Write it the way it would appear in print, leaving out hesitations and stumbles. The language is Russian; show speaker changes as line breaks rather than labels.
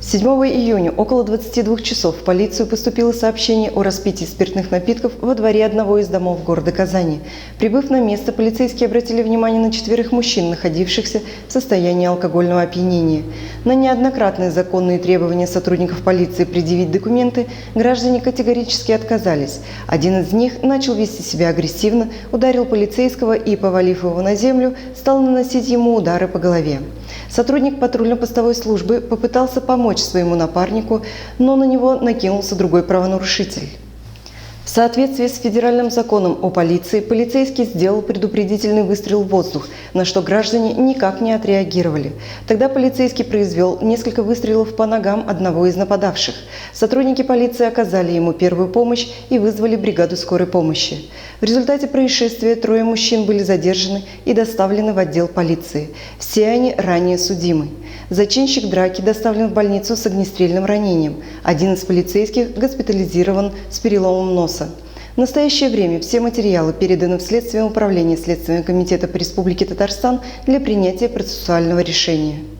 7 июня около 22 часов в полицию поступило сообщение о распитии спиртных напитков во дворе одного из домов города Казани. Прибыв на место, полицейские обратили внимание на 4 мужчин, находившихся в состоянии алкогольного опьянения. На неоднократные законные требования сотрудников полиции предъявить документы граждане категорически отказались. Один из них начал вести себя агрессивно, ударил полицейского и, повалив его на землю, стал наносить ему удары по голове. Сотрудник патрульно-постовой службы попытался помочь своему напарнику, но на него накинулся другой правонарушитель. В соответствии с федеральным законом о полиции, полицейский сделал предупредительный выстрел в воздух, на что граждане никак не отреагировали. Тогда полицейский произвел несколько выстрелов по ногам одного из нападавших. Сотрудники полиции оказали ему первую помощь и вызвали бригаду скорой помощи. В результате происшествия 3 мужчин были задержаны и доставлены в отдел полиции. Все они ранее судимы. Зачинщик драки доставлен в больницу с огнестрельным ранением. Один из полицейских госпитализирован с переломом носа. В настоящее время все материалы переданы в Следственное управление Следственного комитета по Республике Татарстан для принятия процессуального решения.